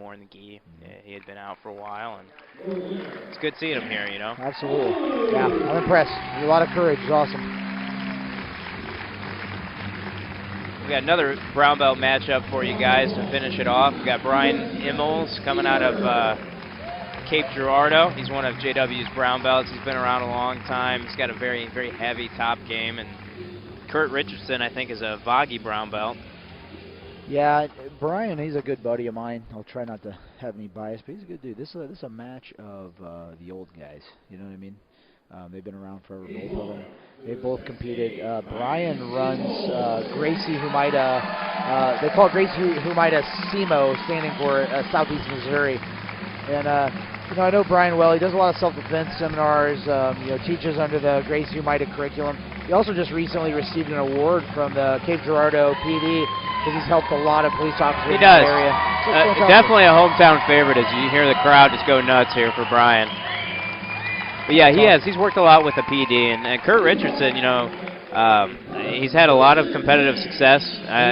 more in the gi. He had been out for a while, and it's good seeing him here, you know. Absolutely. Yeah, I'm impressed. A lot of courage. It's awesome. We got another brown belt matchup for you guys to finish it off. We got Brian Immels coming out of Cape Girardeau. He's one of JW's brown belts. He's been around a long time. He's got a very, very heavy top game. And Kurt Richardson, I think, is a Vagi brown belt. Yeah, Brian, he's a good buddy of mine. I'll try not to have any bias, but he's a good dude. This is a match of the old guys. You know what I mean? They've been around forever, both of them. They both competed. Brian runs Gracie Humaita. They call it Gracie Humaita SEMO, standing for Southeast Missouri. And you know, I know Brian well. He does a lot of self-defense seminars. You know, teaches under the Gracie Humaita curriculum. He also just recently received an award from the Cape Girardeau PD because he's helped a lot of police officers in the area. Definitely a hometown favorite, as you hear the crowd just go nuts here for Brian. But yeah, he has. He's worked a lot with the PD, and Kurt Richardson, you know, he's had a lot of competitive success.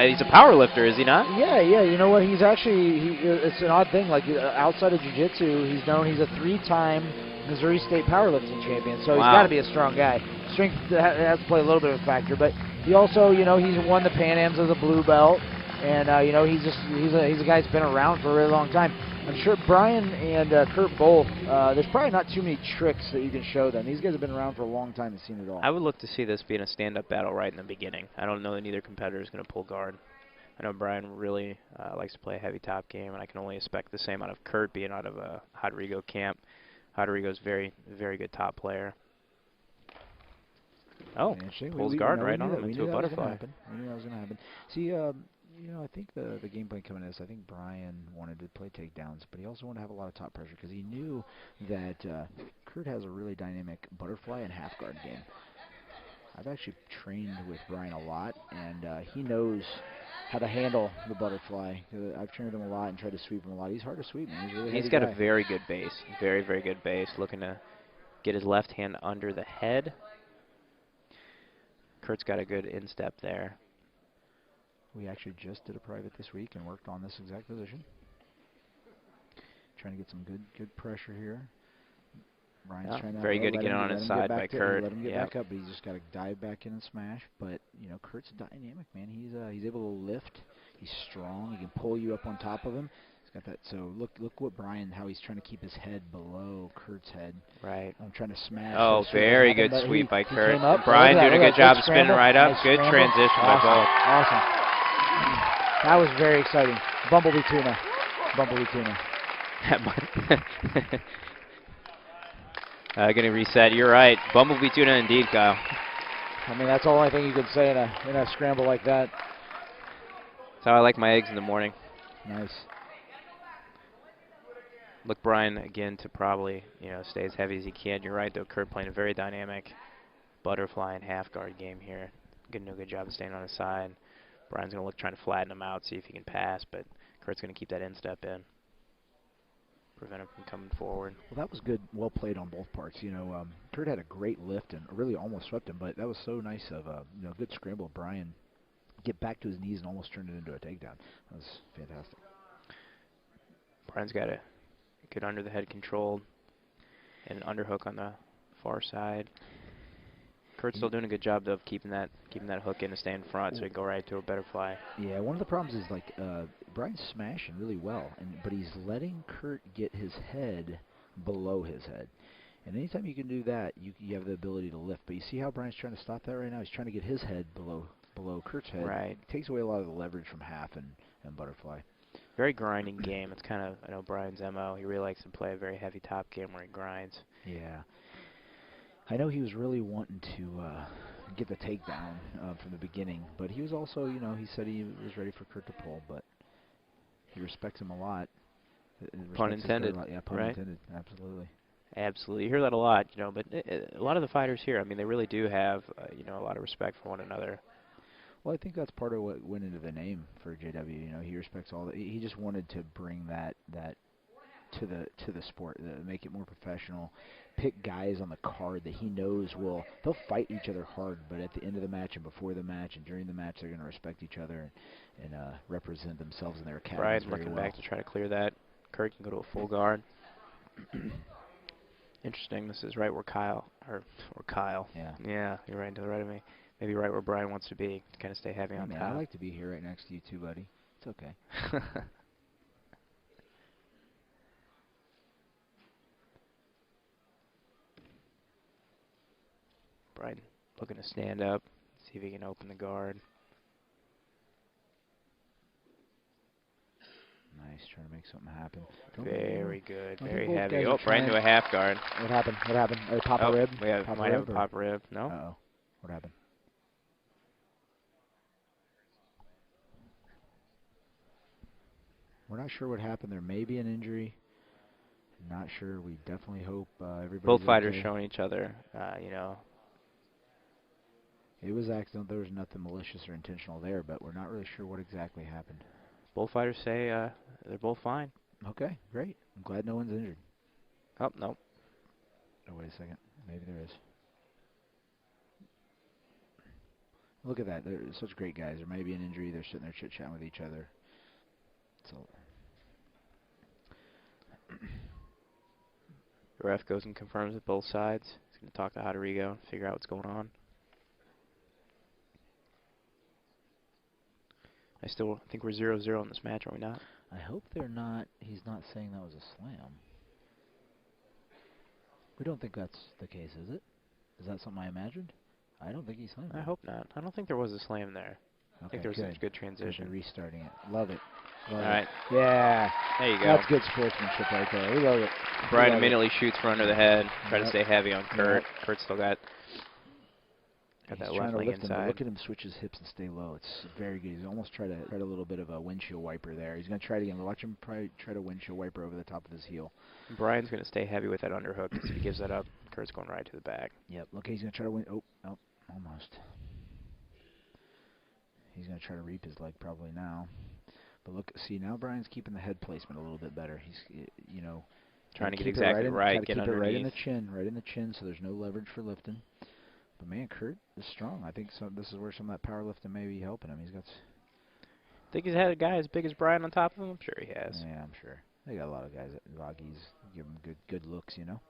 He's a power lifter, is he not? Yeah. You know what? He's actually, it's an odd thing. Like, outside of jiu-jitsu, he's a 3-time Missouri State powerlifting champion. So he's got to be a strong guy. Strength has to play a little bit of a factor, but he also, you know, he's won the Pan Ams as a blue belt, and you know, he's a guy that's been around for a really long time. I'm sure Brian and Kurt both, there's probably not too many tricks that you can show them. These guys have been around for a long time and seen it all. I would look to see this being a stand-up battle right in the beginning. I don't know that neither competitor is going to pull guard. I know Brian really likes to play a heavy top game, and I can only expect the same out of Kurt being out of a Rodrigo camp. Rodrigo's very, very good top player. Oh, pulls guard right on him into a butterfly. We knew that was going to happen. See, you know, I think the game plan coming in is I think Brian wanted to play takedowns, but he also wanted to have a lot of top pressure because he knew that Kurt has a really dynamic butterfly and half guard game. I've actually trained with Brian a lot, and he knows how to handle the butterfly. I've trained him a lot and tried to sweep him a lot. He's hard to sweep, man. He's got a very good base. Very, very good base. Looking to get his left hand under the head. Kurt's got a good instep there. We actually just did a private this week and worked on this exact position. Trying to get some good pressure here. Brian's trying to very good to get on his side by Kurt. Let him get back up, but he's just got to dive back in and smash. But you know, Kurt's dynamic, man. He's able to lift. He's strong. He can pull you up on top of him. He's got that. So look what Brian, how he's trying to keep his head below Kurt's head. Right. I'm trying to smash. Oh, very good sweep by Kurt. Brian doing a good job of spinning right up. Good transition by both. Awesome. That was very exciting. Bumblebee tuna. Going to reset. You're right. Bumblebee tuna indeed, Kyle. I mean, that's all I think you could say in a scramble like that. That's how I like my eggs in the morning. Nice. Look, Brian, again, to probably, you know, stay as heavy as he can. You're right, though. Kurt playing a very dynamic butterfly and half guard game here. Going to do a good job of staying on his side. Brian's going to look trying to flatten him out, see if he can pass, but Kurt's going to keep that instep in. Prevent him from coming forward. Well, that was good, well played on both parts. You know, Kurt had a great lift and really almost swept him, but that was so nice of you know, good scramble. Brian get back to his knees and almost turned it into a takedown. That was fantastic. Brian's got a good under the head control and an underhook on the far side. Kurt's still doing a good job though of keeping that hook in to stay in front, so he can go right to a butterfly. Yeah, one of the problems is like Brian's smashing really well, but he's letting Kurt get his head below his head. And anytime you can do that, you have the ability to lift. But you see how Brian's trying to stop that right now? He's trying to get his head below Kurt's head. Right. It takes away a lot of the leverage from half and butterfly. Very grinding game. It's kind of, I know Brian's MO. He really likes to play a very heavy top game where he grinds. Yeah. I know he was really wanting to get the takedown from the beginning, but he was also, you know, he said he was ready for Kurt to pull, but he respects him a lot. Pun intended. Yeah, pun intended. Absolutely. Absolutely. You hear that a lot, you know, but a lot of the fighters here, I mean, they really do have, you know, a lot of respect for one another. Well, I think that's part of what went into the name for JW. You know, he respects all that. He just wanted to bring that to the sport, make it more professional. Pick guys on the card that he knows they'll fight each other hard, but at the end of the match and before the match and during the match, they're going to respect each other and represent themselves in their academies right, very looking well. back to try to clear that Kurt can go to a full guard. Interesting. This is right where Kyle, or Kyle. Yeah. Yeah, you're right to the right of me. Maybe right where Brian wants to be. Kind of stay heavy Hey on man, top. I like to be here right next to you too, buddy. It's okay. Brian looking to stand up, see if he can open the guard. Nice, trying to make something happen. Very good, I think very both heavy. guys Oh, are Brian to a half guard. What happened? What happened? Pop a rib? We Pop might have a or- pop rib. No? Uh-oh. What happened? We're not sure what happened. There may be an injury. Not sure. We definitely hope everybody. Both fighters showing each other, you know. It was accidental. There was nothing malicious or intentional there, but we're not really sure what exactly happened. Both fighters say they're both fine. Okay, great. I'm glad no one's injured. Oh, no. Oh, wait a second. Maybe there is. Look at that. They're such great guys. There may be an injury. They're sitting there chit-chatting with each other. So. The ref goes and confirms with both sides. He's going to talk to Rodrigo and figure out what's going on. I still think we're 0-0 in this match, are we not? I hope they're not. He's not saying that was a slam. We don't think that's the case, is it? Is that something I imagined? I don't think he slammed I it. hope not. I don't think there was a slam there. I think there was such good transition. They're restarting it. Love it. Love All right. Yeah. There you go. That's good sportsmanship right there. We love it. Brian love immediately shoots for under the head. Try to Yep. stay heavy on Kurt. Yep. Kurt still got He's that trying left to leg lift him, but inside. look at him switch his hips and stay low. It's very good. He's almost tried a little bit of a windshield wiper there. He's going to try it again. Watch him probably try to windshield wiper over the top of his heel. Brian's going to stay heavy with that underhook because if he gives that up, Kurt's going right to the back. Yep. Okay, he's going to try to win. Oh, almost. He's going to try to reap his leg probably now. But look, see, now Brian's keeping the head placement a little bit better. He's, you know, Trying to get keep it exactly right, Gotta get keep it right in the underneath. right in the chin, so there's no leverage for lifting. But man, Kurt is strong. I think this is where some of that power lifting may be helping him. He's got. Think he's had a guy as big as Brian on top of him? I'm sure he has. Yeah, I'm sure. They got a lot of guys at Rockies give him good looks, you know.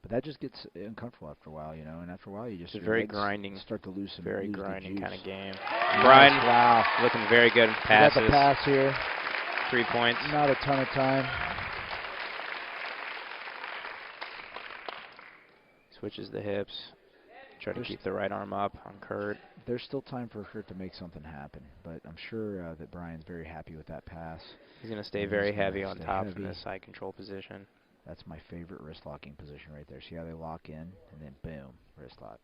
But that just gets uncomfortable after a while, you know. And after a while, you just It's a very grinding, start to lose some very lose the grinding juice. kind of game. Nice, Brian, wow, looking very good in We got passes. the pass here. 3 points. Not a ton of time. Switches the hips. Try to keep the right arm up on Kurt. There's still time for Kurt to make something happen, but I'm sure that Brian's very happy with that pass. He's going to stay And very he's gonna heavy on stay top heavy. in this side control position. That's my favorite wrist locking position right there. See how they lock in, and then boom, wrist lock.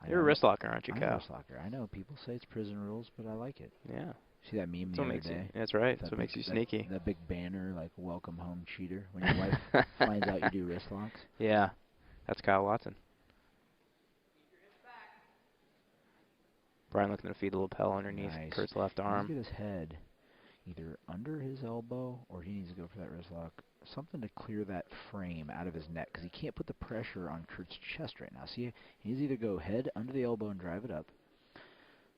You're a wrist locker, aren't you, I'm a Kyle? wrist locker. I know people say it's prison rules, but I like it. Yeah. See that meme That's the what other makes you, day? that's right. That's That what makes you big- sneaky. That big banner, like, welcome home cheater, when your wife finds out you do wrist locks. Yeah. That's Kyle Watson. Brian looking to feed the lapel underneath Nice. Kurt's left He needs arm. to get his head either under his elbow or he needs to go for that wrist lock. Something to clear that frame out of his neck because he can't put the pressure on Kurt's chest right now. See, he needs to either go head under the elbow and drive it up,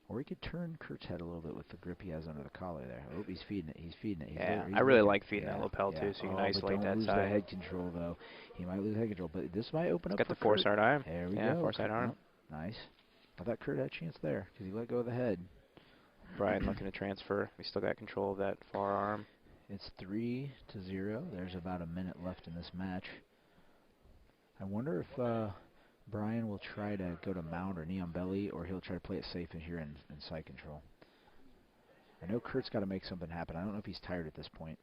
or he could turn Kurt's head a little bit with the grip he has under the collar there. Oh, he's feeding it. He's feeding it. He's I really looking. like feeding that lapel too, so you can isolate but that don't lose side. the head control though. He might lose head control, but this might open up Got for the four Kurt. side arm. There we Yeah, go. four side arm. Oh, nice. I thought Kurt had a chance there because he let go of the head. Brian looking to transfer. We still got control of that far arm. It's 3-0. There's about a minute left in this match. I wonder if Brian will try to go to mount or knee on belly, or he'll try to play it safe in here in side control. I know Kurt's got to make something happen. I don't know if he's tired at this point.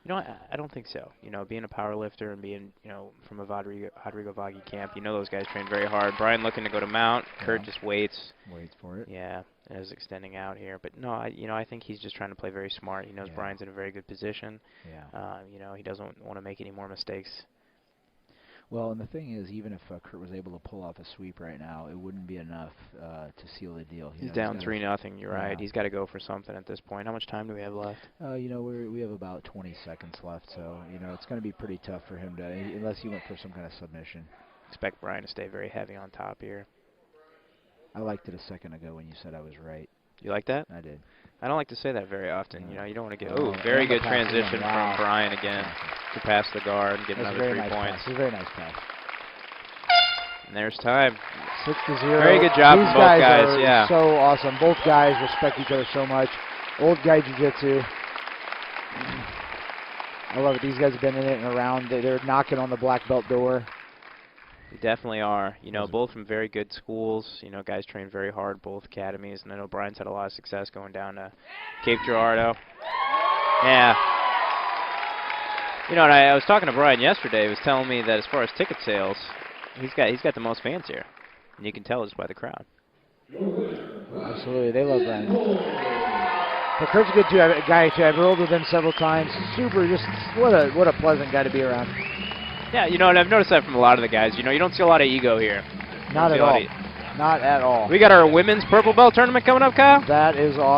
You know, I don't think so. You know, being a power lifter and being, you know, from a Rodrigo Vaghi camp, you know those guys train very hard. Brian looking to go to mount. Kurt just waits. Waits for it. Yeah, and is extending out here. But no, I think he's just trying to play very smart. He knows Yeah. Brian's in a very good position. Yeah. You know, he doesn't want to make any more mistakes. Well, and the thing is, even if Kurt was able to pull off a sweep right now, it wouldn't be enough to seal the deal. He's down 3-0. You're right. Yeah. He's got to go for something at this point. How much time do we have left? You know, we have about 20 seconds left, so you know it's going to be pretty tough for him to, unless he went for some kind of submission. Expect Brian to stay very heavy on top here. I liked it a second ago when you said I was right. You like that? I did. I don't like to say that very often. You know, you don't want to get. Oh, Oh, very and the good pass again. transition Wow. from Brian again to pass the guard and get That's a another very 3 nice points. pass. It's a very nice pass. And there's time. 6-0. Very good job These from both guys, are yeah. so awesome. Both guys respect each other so much. Old guy jiu-jitsu. I love it. These guys have been in it and around. They're knocking on the black belt door. They definitely are. You know, both from very good schools. You know, guys train very hard, both academies. And I know Brian's had a lot of success going down to Cape Girardeau. Yeah. You know, and I was talking to Brian yesterday. He was telling me that as far as ticket sales, he's got the most fans here. And you can tell just by the crowd. Absolutely. They love Brian. But Kurt's a good guy, too. I've rolled with him several times. Super, just what a pleasant guy to be around. Yeah, you know, and I've noticed that from a lot of the guys. You know, you don't see a lot of ego here. Not at all. Not at all. We got our women's purple belt tournament coming up, Kyle. That is awesome.